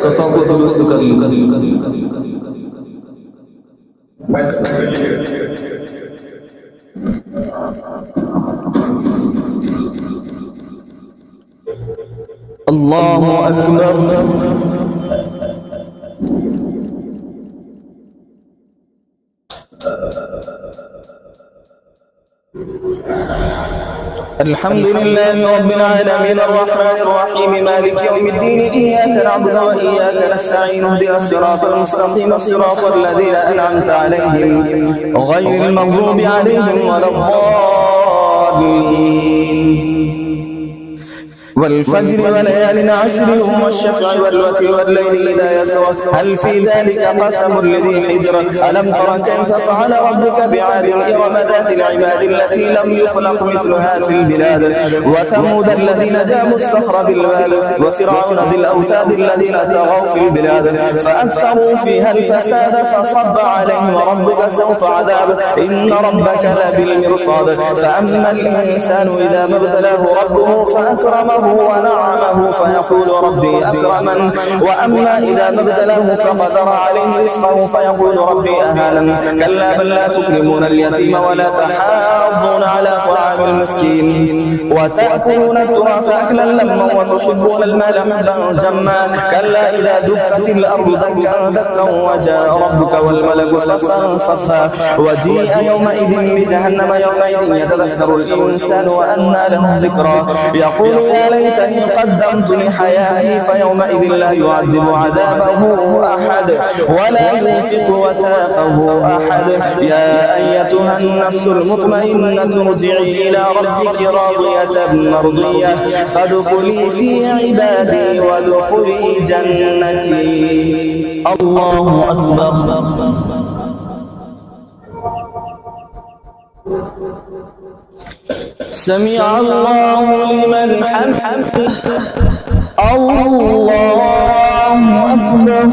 सफा को दुरुस्त कर लो। अल्लाहु अकबर। अल्हम्दुलिल्लाहि रब्बिल आलमीन अर्रहमानिर रहीम मालिकि यौमिद्दीन इय्याका नअबुदु व इय्याका नस्तईन इहदिनास सिरातल मुस्तक़ीम सिरातल लज़ीना अन'अमता अलैहिम गhayril मग़दूबि अलैहिम वलद्दाल्लीन। والفجر وليال عشر والشفع والوتر والليل إذا يسر هل في ذلك قسم لذي حجر ألم تر كيف فعل ربك بعاد إرم ذات العماد التي لم يخلق مثلها في البلاد وثمود الذين جابوا الصخر بالواد وفرعون ذي الأوتاد الذين طغوا في البلاد فأكثروا فيها الفساد فصب عليهم ربك سوط عذاب إن ربك لبالمرصاد فأما الإنسان إذا ما ابتلاه ربه فأكرمه ونعمه فيقول ربي أكرمن وأما إذا ما ابتلاه فقدر عليه رزقه فيقول ربي أهانن كلا بل لا تكرمون اليتيم ولا تحاضون على طعام المسكين وتأكلون التراث أكلا لما وتحبون المال حبا جما كلا إذا دكت الأرض دكا دكا وجاء ربك والملك صفا صفا وجيء يومئذ بجهنم يومئذ يتذكر الإنسان وأنى له الذكرى يقول يا ليتني قدمت لحياتي فيومئذ لا يعذب عذابه أحد ولا يوثق وثاقه أحد يا أيتها النفس المطمئنة ارجعي إلى ربك راضية مرضية فادخلي في عبادي وادخلي جنتي. الله أكبر. سمع الله لمن حمده. الله أكبر.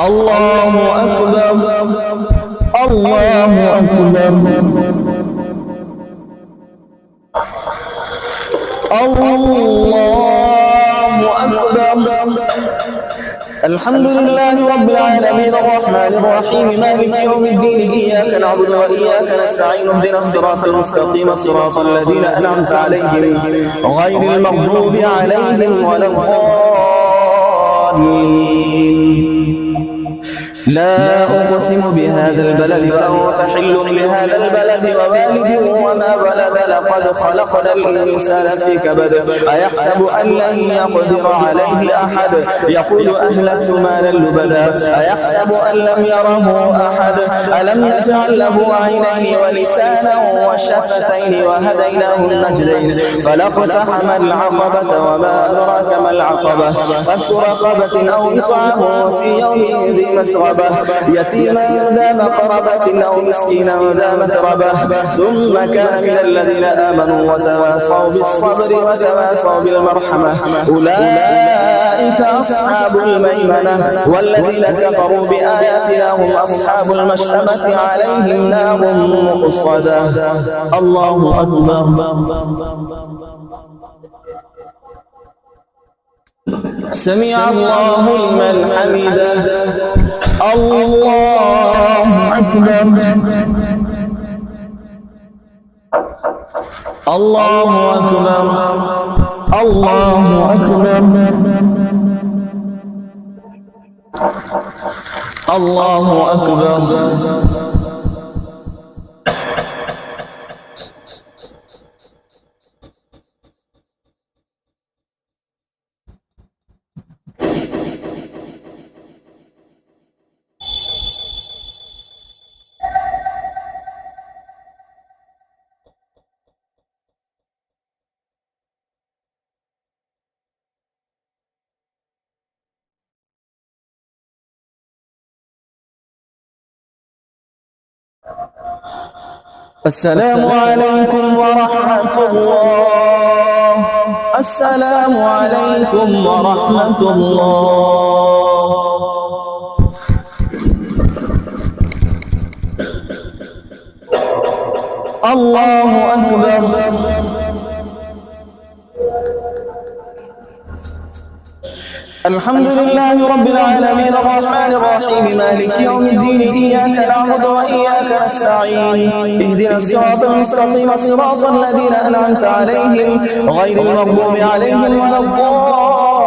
الله أكبر. الله أكبر. الله أكبر. الحمد لله رب العالمين الرحمن الرحيم مالك يوم الدين إياك نعبد وإياك نستعين اهدنا الصراط المستقيم صراط الذين أنعمت عليهم غير المغضوب عليهم ولا الضالين. لا أقسم بهذا البلد وأنت حل بهذا البلد ووالد وما ولد لقد خلقنا الإنسان في كبد أيحسب أن لن يقدر عليه أحد يقول أهلكت مالا لبدا أيحسب أن لم يره أحد ألم نجعل له عينين ولسانا وشفتين وهديناه النجدين فلاقتحم العقبة وما أدراك ما العقبة فك رقبة أو إطعام في يوم ذي مسغبة يتيما ذا مقربة أو مسكينا ذا متربة ثم كان من الذين آمنوا وتواصوا بالصبر وتواصوا بالمرحمة أولئك أصحاب الميمنة والذين كفروا بآياتنا هم أصحاب المشأمة عليهم نار مؤصدة. الله أكبر. سمع الله لمن حمده. الله أكبر. الله أكبر. الله أكبر. الله أكبر. السلام عليكم ورحمة الله. السلام عليكم ورحمة الله. الله أكبر. الحمد لله رب العالمين الرحمن الرحيم مالك يوم الدين إياك نعبد وإياك نستعين اهدنا الصراط المستقيم صراط الذين أنعمت عليهم غير المغضوب عليهم ولا الضالين.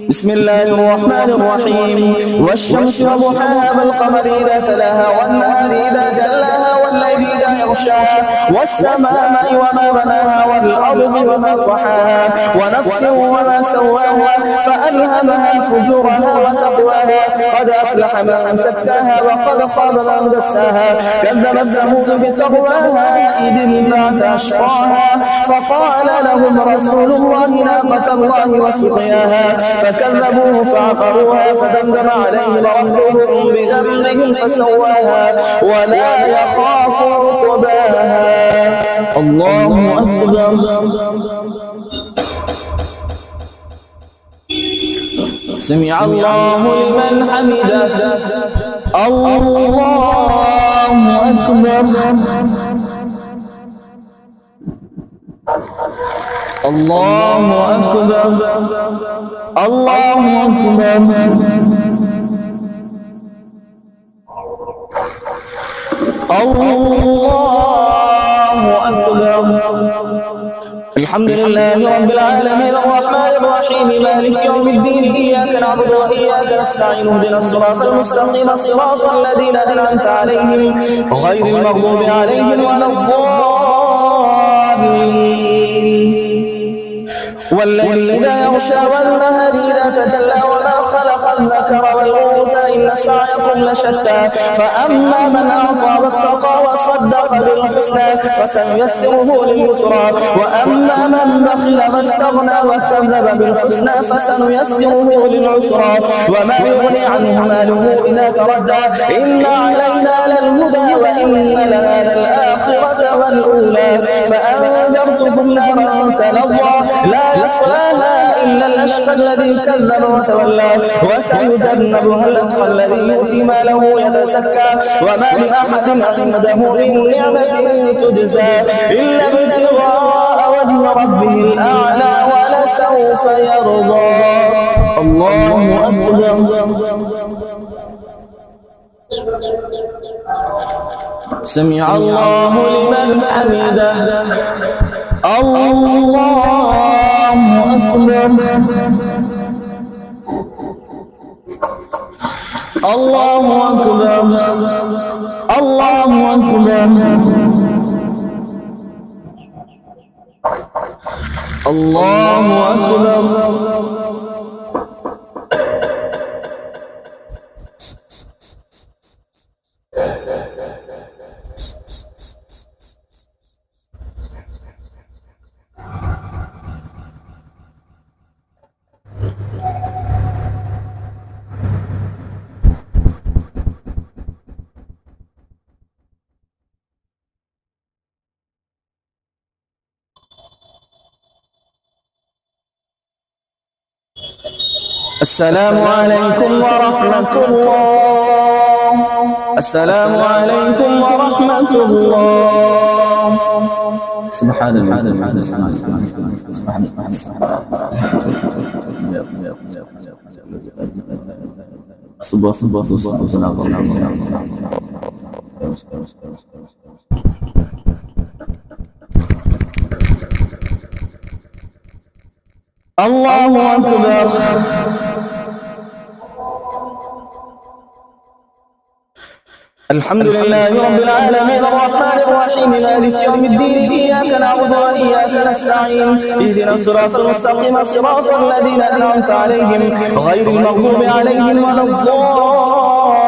بسم الله الرحمن الرحيم والشمس وضحاها والقمر إذا تلاها والنهار إذا جلاها والليل إذا يغشاها والسماء وما بناها والأرض وما طحاها ونفس وما سواها فألهمها فجورها وتقواها قد أفلح من زكاها وقد خاب من دساها كذبت ثمود بتقواها إذ انبعث أشقاها فقال لهم رسول الله ناقة الله وسقياها فكذبوه فعقروها فدمدم عليهم ربهم بذنبهم فسواها ولا يخاف عقباها. الله أكبر. سمع الله لمن حمده. الله أكبر. الله أكبر. الله أكبر. الله أكبر. الحمد لله رب العالمين الرحمن الرحيم مالك يوم الدين إياك نعبد وإياك نستعين اهدنا الصراط المستقيم صراط الذين أنعمت عليهم غير المغضوب عليهم ولا الضالين. والليل إذا يغشى والنهار إذا تجلى وما خلق الذكر والأنثى إن سعيكم لشتى فأما من أعطى واتقى وصدق بالحسنى فسنيسره لليسرى وأما من بخل واستغنى وكذب بالحسنى فسنيسره للعسرى وما يغني عنه ماله إذا تردى إن علينا للهدى وإن لنا للآخرة والأولى فأنذرتكم نارا تلظى لا يصلاها إلا الأشقى الذي كذب وتولى وسيجنبها الأتقى الذي يؤتي ماله يتزكى وما لأحد عنده من نعمة تجزى إلا ابتغاء وجه ربه الأعلى ولسوف يرضى. الله أكبر. سمع الله لمن حمده. الله أكبر. الله أكبر. الله أكبر. الله أكبر. السلام عليكم ورحمة الله. السلام عليكم ورحمة الله. سبحان الله. الله أكبر. الحمد لله رب العالمين الرحمن الرحيم مالك يوم الدين إياك نعبد وإياك نستعين اهدنا الصراط المستقيم صراط الذين أنعمت عليهم غير المغضوب عليهم ولا الضالين.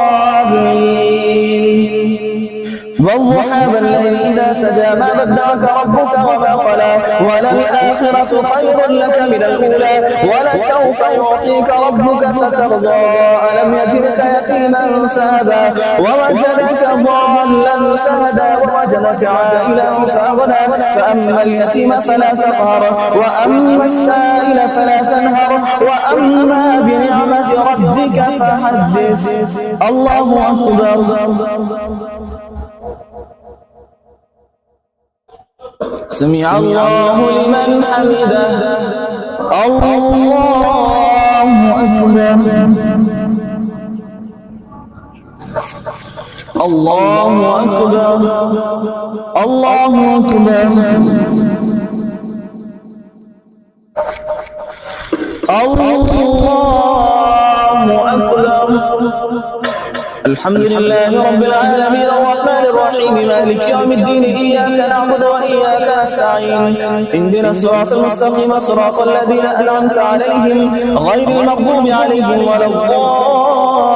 والضحى والليل إذا سجى ما ودعك ربك وما قلى وللآخرة خير لك من الأولى ولسوف يعطيك ربك فترضى ألم يجدك يتيما فهدى ووجدك ضالا فهدى ووجدك عائلا فأغنى فأما اليتيم فلا تقهر وأما السائل فلا تنهر وأما بنعمة ربك فحدث. الله أكبر. سمع الله لمن حمده. الله أكبر الله أكبر الله أكبر الله أكبر. الحمد لله رب العالمين الرحمن الرحيم مالك يوم الدين إياك نعبد وإياك نستعين اهدنا الصراط المستقيم صراط الذين أنعمت عليهم غير المغضوب عليهم ولا الضالين.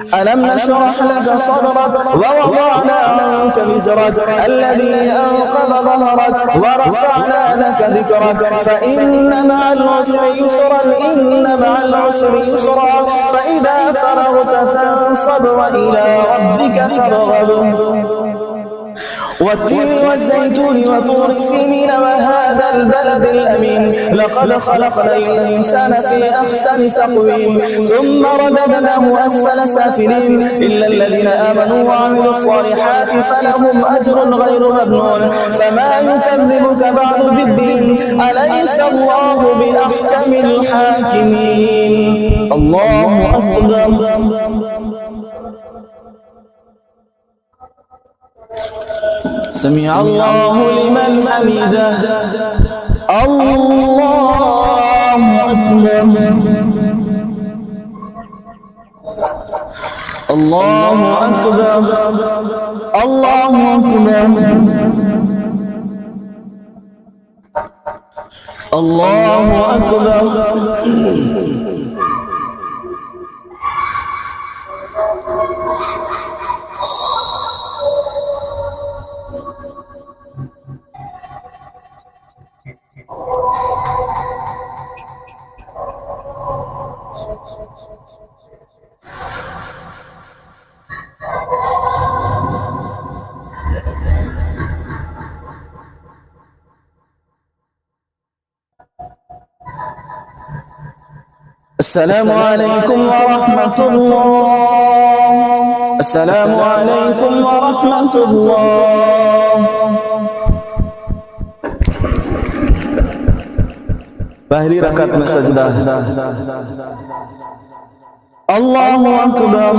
ألم نشرح لك صدرك ووضعنا عنك وزرك الذي أنقض ظهرك ورفعنا لك ذكرك فإن مع العسر يسرا إن مع العسر يسرا فإذا فرغت فانصب وإلى ربك فارغب. والتين والزيتون وطور سينين وهذا البلد الأمين لقد خلقنا الإنسان في أحسن تقويم ثم رددناه أسفل سافلين إلا الذين آمنوا وعملوا الصالحات فلهم أجر غير ممنون. فما يكذبك بعد بالدين أليس الله بأحكم الحاكمين. الله أكبر. سمع الله لمن حمده. الله أكبر. الله أكبر. الله أكبر. الله أكبر. السلام عليكم ورحمة الله. السلام عليكم ورحمة الله. पहली रकात में सजदा है. अल्लाहु अकबर.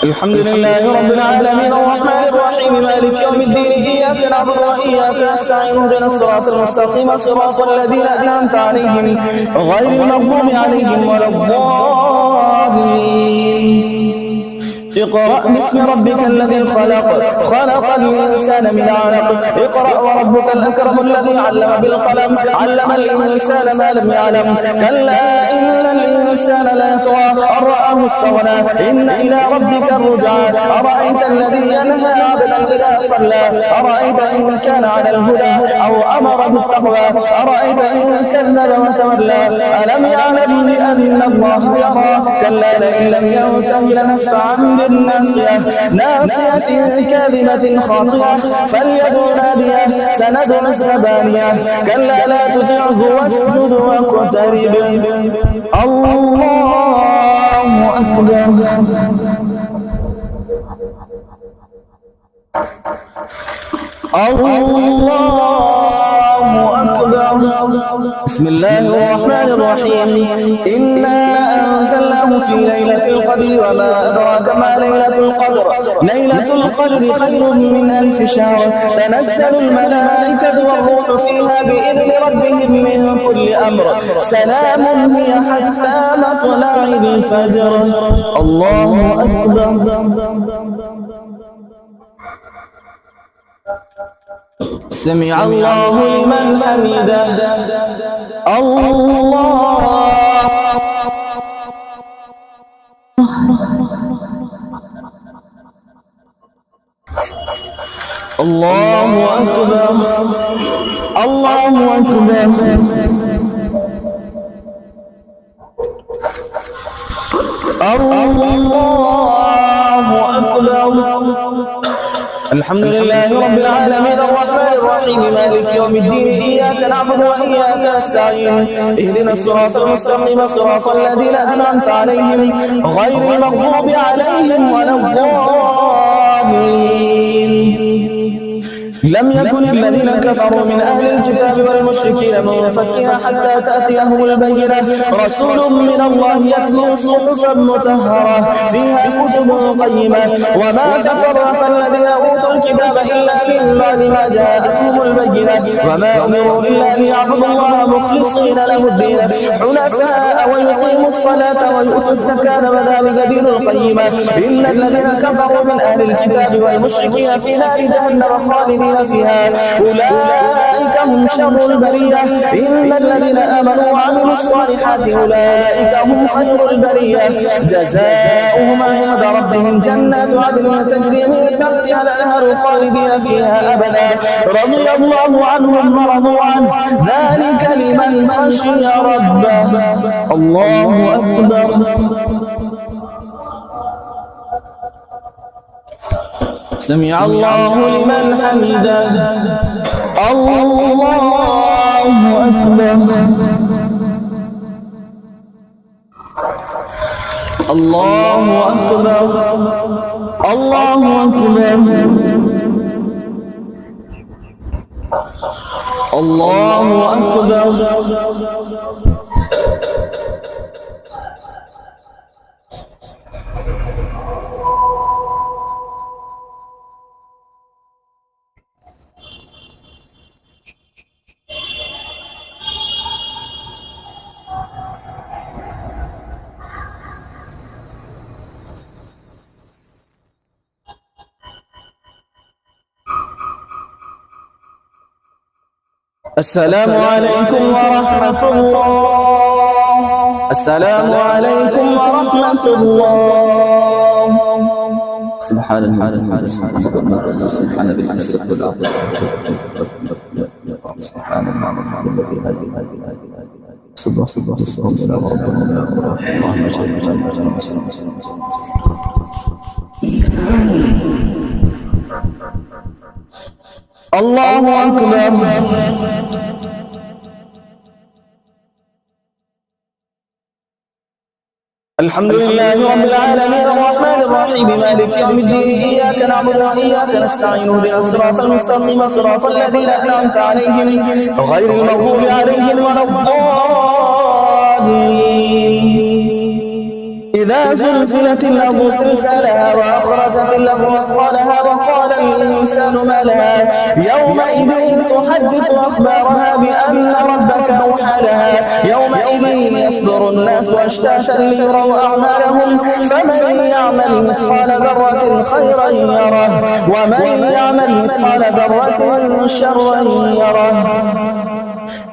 الحمد لله رب العالمين الرحمن الرحيم مالك يوم الدين إياك نعبد وإياك نستعين اهدنا الصراط المستقيم صراط الذين أنعمت عليهم غير المغضوب عليهم ولا الضالين. اقرأ باسم ربك الذي خلق خلق الإنسان من علق اقرأ وربك الأكرم الذي علم بالقلم علم الإنسان ما لم يعلم كلا إن الإنسان لا يطغى أن رآه استغنى إن إلى ربك الرجعى أرأيت الذي ينهى عبدا إذا صلى أرأيت إن كان على الهدى أو أمر بالتقوى أرأيت إن كذب وتولى ألم يعلم بأن الله يرى كلا لئن لم ينته لنسفعا بالناصية ناصية كاذبة خاطئة فليدع ناديه سندع الزبانية كلا لا تطعه واسجد واقترب. الله أكبر. الله أكبر. بسم الله الرحمن الرحيم إنا أنزلناه في ليلة القدر وما أدراك ما ليلة القدر ليلة القدر خير من 1000 شهر تنزل الملائكة والروح فيها بإذن ربهم من كل أمر سلام هي حتى مطلع الفجر. الله أكبر. سمع الله لمن حمده. الله الله أكبر. الله أكبر. الله أكبر. الحمد لله رب العالمين الرحمن الرحيم مالك يوم الدين إياك نعبد وإياك نستعين اهدنا الصراط المستقيم صراط الذين أنعمت عليهم غير المغضوب عليهم ولا الضالين. لم يكن الذين كفروا من أهل الكتاب والمشركين منفكين حتى تأتيهم البينة رسول من الله يتلو صحفا مطهرة فيها كتب قيمة وما تفرق الذين أوتوا الكتاب إلا من بعد ما جاءتهم البينة وما أمروا إلا ليعبدوا الله مخلصين له الدين حنفاء ويقيموا الصلاة ويؤتوا الزكاة وذلك دين القيمة إن الذين كفروا من أهل الكتاب والمشركين في نار جهنم خالدين فيها أولئك هم شر البرية إن الذين آمنوا وعملوا الصالحات أولئك هم خير البرية جزاؤهم عند ربهم جنات عدن تجري من تحتها الأنهار خالدين فيها أبدا رضي الله عنهم ورضوا عنه ذلك لمن خشي ربه الله أكبر سمع الله لمن حمده الله أكبر الله أكبر الله أكبر الله أكبر السلام عليكم ورحمة الله السلام عليكم ورحمة الله سبحان الله سبحان الله سبحان الله أكبر الحمد لله رب العالمين الرحمن الرحيم مالك يوم الدين إياك نعبد وإياك نستعين اهدنا الصراط المستقيم صراط الذين أنعمت عليهم غير المغضوب عليهم ولا الضالين إذا زلزلت الأرض زلزالها وأخرجت الأرض أثقالها وقال الإنسان ما لها يومئذ تحدث أخبارها بأن ربك أوحى لها يومئذ يصدر الناس أشتاتا ليروا أعمالهم فمن يعمل مثقال ذرة خيرا يره ومن يعمل مثقال ذرة شرا يره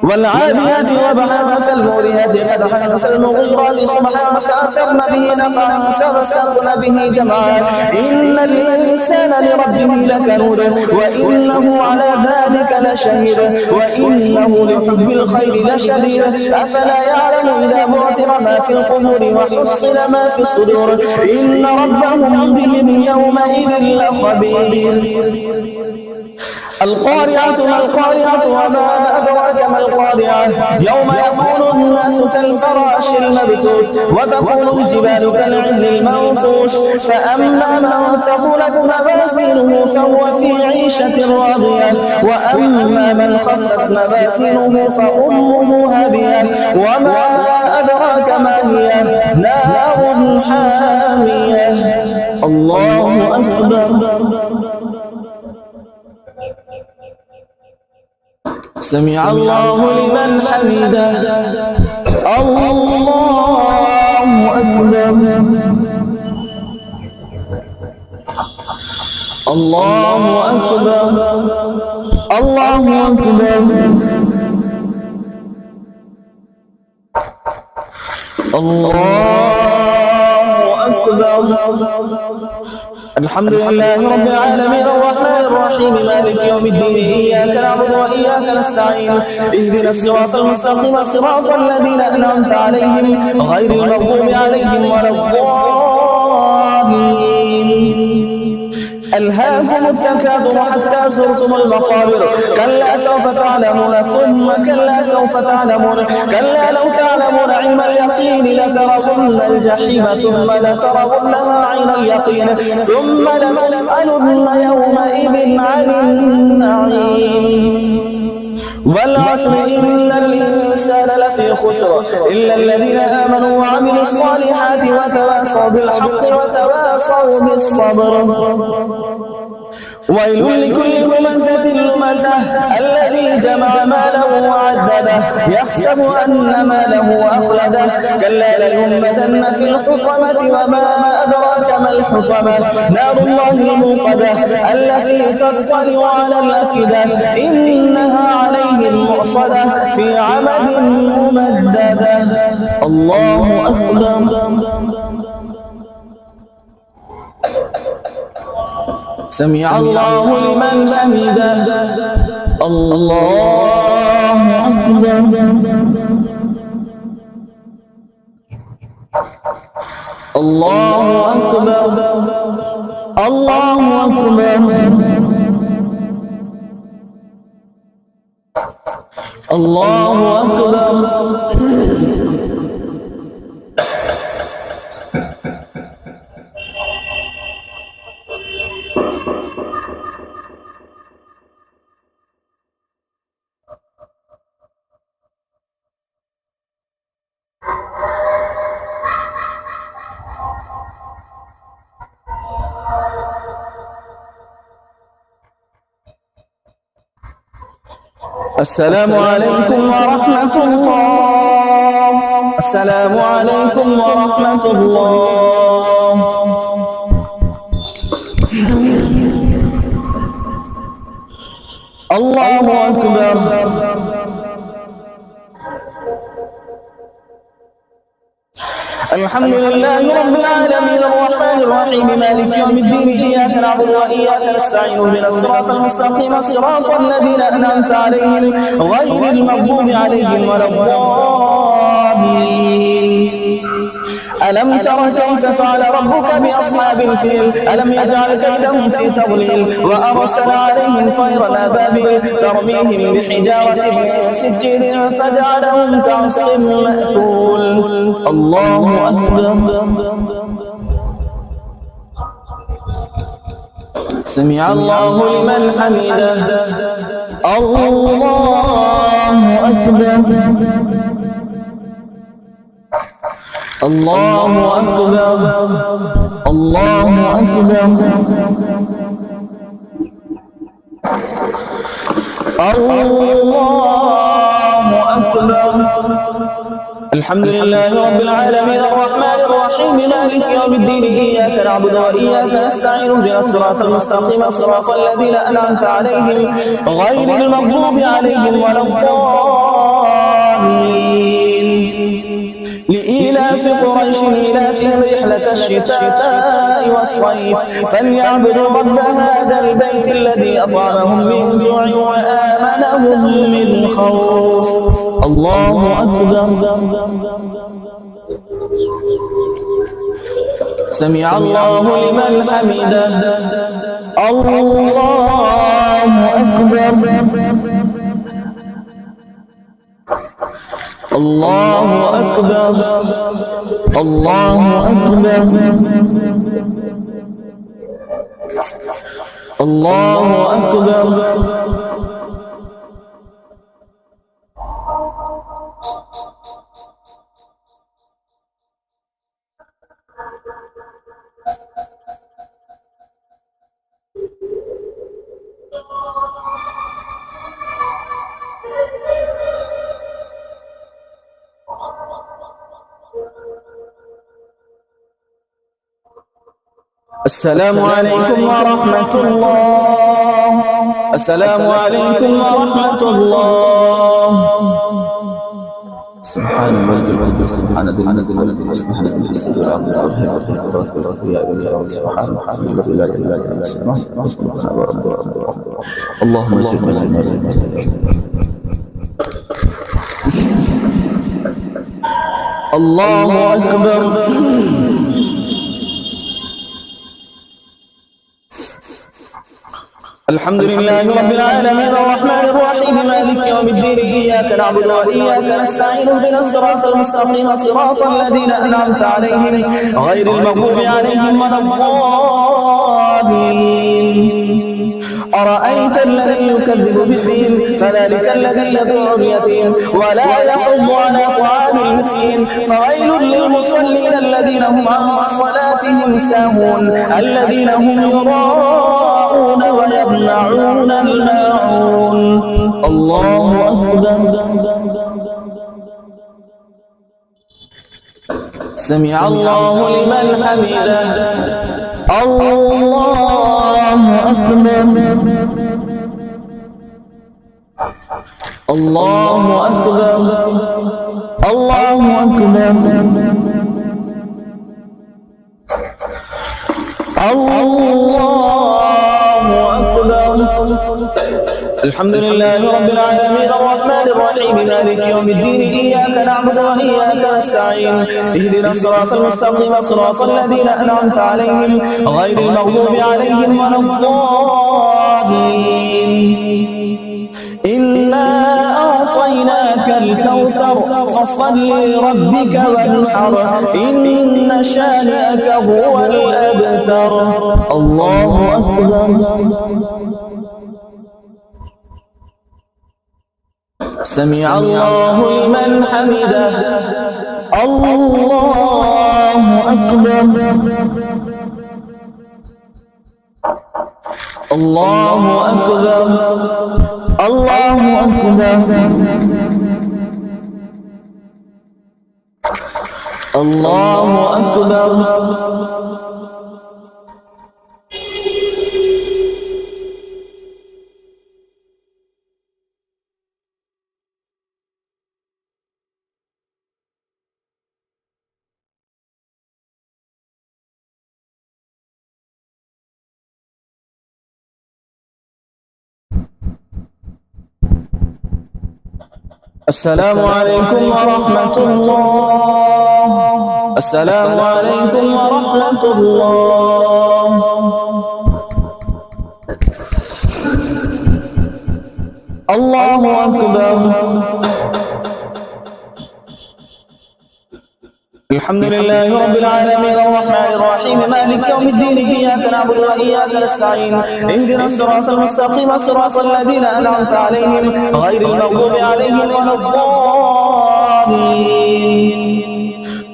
والعاديات ضبحا فالموريات قدحا فالمغيرات صبحا فأثرن به نقعا فوسطن به جمعا إن الإنسان لربه لكنود وإنه على ذلك لشهيد وإنه لحب الخير لشديد أفلا يعلم إذا بعثر ما في القبور وحصل ما في الصدور إن ربهم بهم يومئذ لخبير القارعة ما القارعة وما أدراك ما القارعة يوم يكون الناس كالفراش المبثوث وتكون الجبال كالعهن المنفوش فأما من ثقلت موازينه فهو في عيشة راضية وأما من خفت موازينه فأمه هابية وما أدراك ما هي نار حامية الله أكبر سمع الله لمن حمده الله أكبر الله أكبر الله أكبر الله أكبر الحمد لله رب العالمين الرحمن الرحيم مالك يوم الدين إياك نعبد وإياك نستعين اهدنا الصراط المستقيم صراط الذين أنعمت عليهم غير المغضوب عليهم ولا الضالين ألهاكم التكاثر حتى زرتم المقابر كلا سوف تعلمون ثم كلا سوف تعلمون كلا لو تعلمون علم اليقين لترون الجحيم ثم لترونها عين اليقين ثم لتسألن يومئذ عن النعيم والعصر إن الإنسان لفي خسر إلا الذين آمنوا وعملوا الصالحات وتواصوا بالحق وتواصوا بالصبر ويل لكل همزة لمزة الذي جمع ماله وعدده يحسب أن ماله أخلده كلا لينبذن في الحطمة وما أدراك ما الحطمة نار الله الموقدة التي تطلع على الأفئدة إنها عليهم مؤصدة في عمد ممددة الله أكبر سمع الله لمن حمده الله أكبر الله أكبر الله أكبر الله أكبر السلام عليكم ورحمة الله السلام عليكم ورحمة الله الله أكبر الحمد لله رب العالمين الرحمن الرحيم مالك يوم الدين إياك نعبد وإياك نستعين اهدنا الصراط المستقيم صراط الذين أنعمت عليهم غير المغضوب عليهم ولا الضالين ألم تر كيف فعل ربك بأصحاب الفيل ألم يجعل كيدهم في تضليل وأرسل عليهم طيرا أبابيل ترميهم بحجارة من سجيل فجعلهم كعصف مأكول الله أكبر سمع الله لمن حمده الله أكبر الله أكبر الله أكبر الله أكبر الحمد لله رب العالمين الرحمن الرحيم مالك يوم الدين إياك نعبد وإياك نستعين اهدنا الصراط المستقيم صراط الذين أنعمت عليهم غير المغضوب عليهم ولا الضالين لإيلاف قريش إيلافهم رحلة الشتاء والصيف فليعبدوا رب هذا البيت الذي أطعمهم من جوع وآمنهم من خوف الله أكبر سمع الله لمن حمده الله أكبر الله أكبر الله أكبر الله أكبر السلام عليكم ورحمة الله السلام عليكم ورحمة الله سبحان الملك الملك سبحان ذي الملك الملك سبحان ذي الحسد والعطف والقدرة يا إله سبحان الذي لا إله إلا هو اللهم اجعلنا الله أكبر الحمد لله رب العالمين الرحمن الرحيم مالك يوم الدين إياك نعبد وإياك نستعين اهدنا الصراط المستقيم صراط الذين أنعمت عليهم غير المغضوب عليهم ولا الضالين. أرأيت الذي يكذب بالدين فذلك الذي يدعو اليتيم ولا يحض على طعام المسكين فويل للمصلين الذين هم عن صلاتهم ساهون الذين هم يراءون ويمنعون الماعون. الله أكبر. سمع الله لمن حمده. الله أكبر. الله أكبر. الله أكبر. الله أكبر. الحمد لله رب العالمين الرحمن الرحيم مالك يوم الدين إياك نعبد وإياك نستعين اهدنا الصراط المستقيم صراط الذين أنعمت عليهم غير المغضوب عليهم ولا الضالين. إنا أعطيناك الكوثر فصل لربك وانحر إن شانئك هو الأبتر. الله أكبر. سمع الله لمن حمده. الله أكبر. الله أكبر. الله أكبر. الله أكبر. السلام عليكم ورحمة الله. السلام عليكم ورحمة الله. الله أكبر. الحمد لله رب العالمين الرحمن الرحيم مالك يوم الدين إياك نعبد وإياك نستعين اهدنا الصراط المستقيم صراط الذين أنعمت عليهم غير المغضوب عليهم ولا الضالين.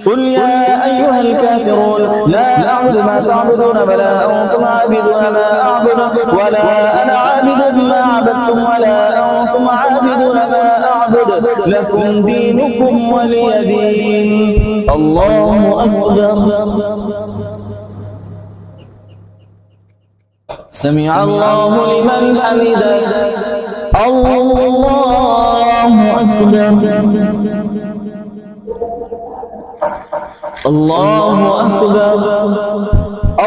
قل يا أيها الكافرون لا أعبد ما تعبدون ولا أنتم عابدون ما أعبد ولا أنا عابد ما عبدتم ولا أنتم عابدون ما أعبد لكم دينكم ولي دين. الله أكبر. سمع الله لمن حمده. الله أكبر. الله أكبر.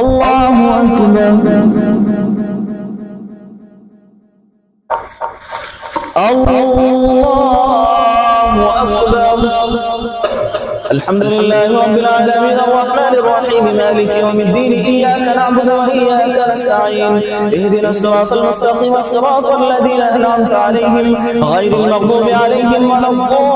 الله أكبر. الله أكبر. الحمد لله رب العالمين الرحمن الرحيم مالك يوم الدين إياك نعبد وإياك نستعين اهدنا الصراط المستقيم صراط الذين أنعمت عليهم غير المغضوب عليهم ولا الضالين.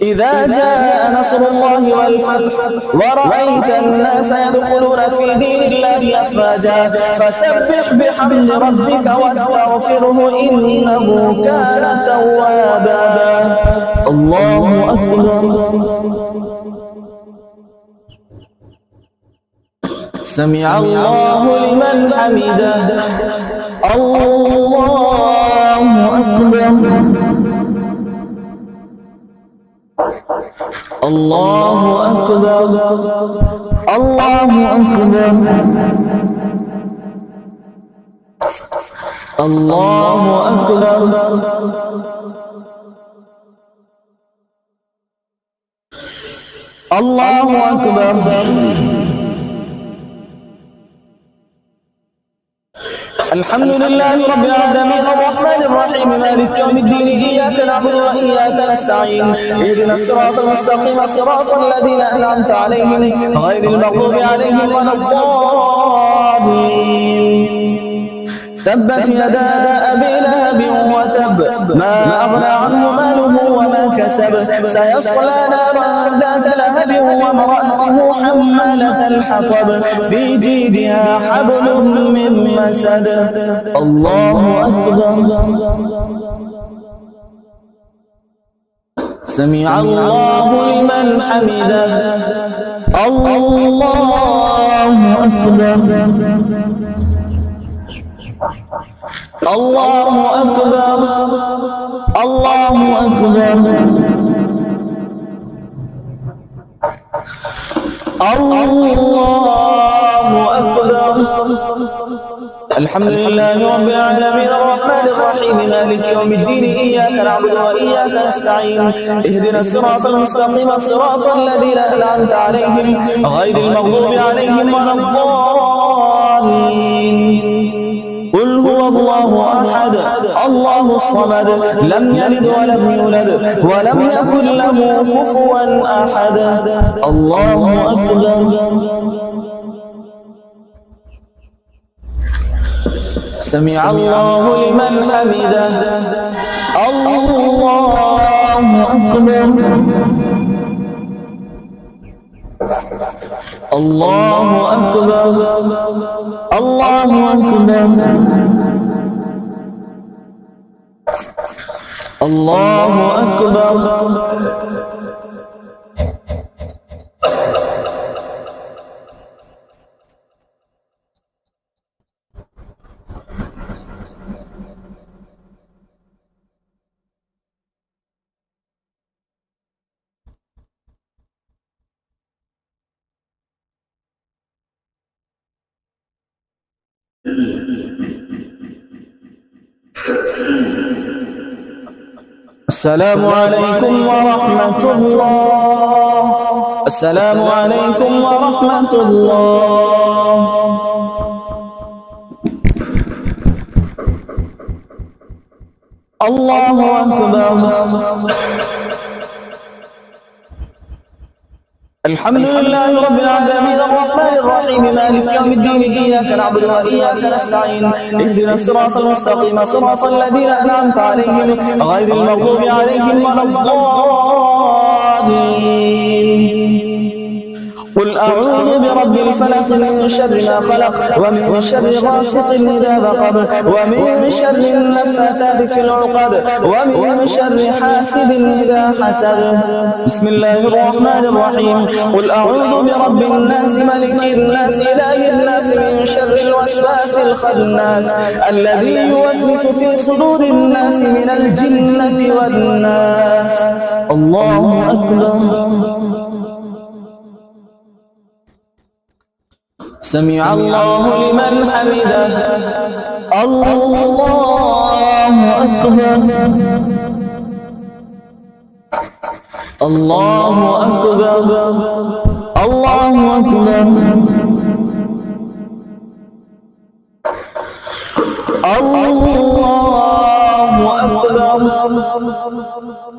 إذا جاء نصر الله والفتح ورأيت الناس يدخلون في دين الله أفواجا فسبح بحمد ربك واستغفره إنه كان توابا. الله أكبر. سمع الله لمن حمده. الله أكبر. الله أكبر. الله أكبر. الله أكبر. الله أكبر. الحمد لله رب العالمين الرحمن الرحيم مالك يوم الدين إياك نعبد وإياك نستعين اهدنا الصراط المستقيم صراط الذين أنعمت عليهم غير المغضوب عليهم ولا الضالين. تبت يدا أبي لهب وتب ما أغنى عنه ماله وما كسب سيصلى نارا ذات لهب وامرأته حمالة الحطب في جيدها حبل من مسد. الله أكبر. سمع الله لمن حمده. الله أكبر. الله أكبر. الله أكبر. الله أكبر. الحمد لله رب العالمين الرحمن الرحيم مالك يوم الدين إياك نعبد وإياك نستعين اهدنا الصراط المستقيم صراط الذين أنعمت عليهم غير المغضوب عليهم ولا الضالين. قل هو الله أحد الله الصمد لم يلد ولم يولد ولم يكن له كفوا أحد. الله أكبر. سمع الله لمن حمده. الله أكبر. الله أكبر. الله أكبر. الله أكبر. السلام عليكم ورحمة الله. السلام عليكم ورحمة الله. الله أكبر. الحمد لله رب العالمين الرحمن الرحيم مالك يوم الدين إياك نعبد وإياك نستعين اهدنا الصراط المستقيم صراط الذين أنعمت عليهم غير المغضوب عليهم ولا الضالين. قل أعوذ برب الفلق من شر ما خلق ومن شر غاسق إذا وقب ومن شر النفاثات في العقد ومن شر حاسد إذا حسد. بسم الله الرحمن الرحيم. قل أعوذ برب الناس ملك الناس إله الناس من شر الوسواس الخناس الذي يوسوس في صدور الناس من الجنة والناس. الله أكبر. سمع الله لمن حمده. الله أكبر. الله أكبر. الله أكبر. الله أكبر.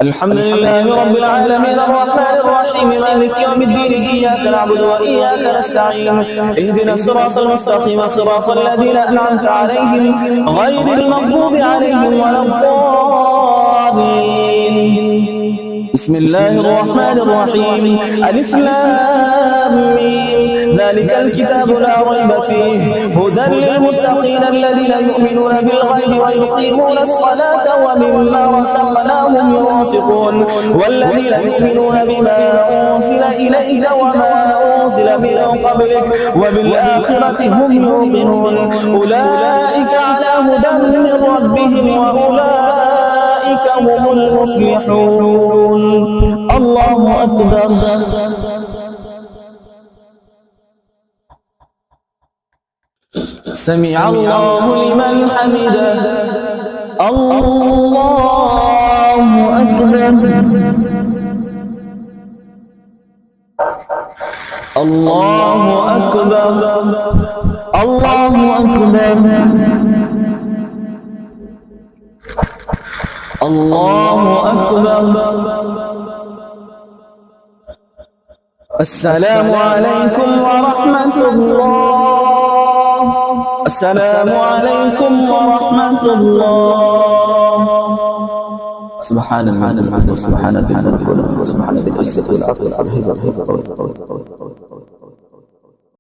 الحمد لله رب العالمين الرحمن الرحيم مالك يوم الدين إياك نعبد وإياك نستعين اهدنا الصراط المستقيم صراط الذين أنعمت عليهم غير المغضوب عليهم ولا الضالين. بسم الله الرحمن الرحيم. ألف لام ميم ذلك الكتاب لا ريب فيه هدى للمتقين الذين يؤمنون بالغيب ويقيمون الصلاة ومما رزقناهم ينفقون والذين يؤمنون بما أنزل إليك وما أنزل من قبلك وبالآخرة هم يوقنون أولئك على هدى من ربهم وأولئك هم المفلحون. الله أكبر. سمع الله لمن حمده. الله أكبر. الله أكبر. الله أكبر. الله أكبر. السلام عليكم ورحمة الله. السلام عليكم ورحمة الله. سبحان الملك وسبحان ذي الملك وسبحان ذي العزة والعطاء والهبة.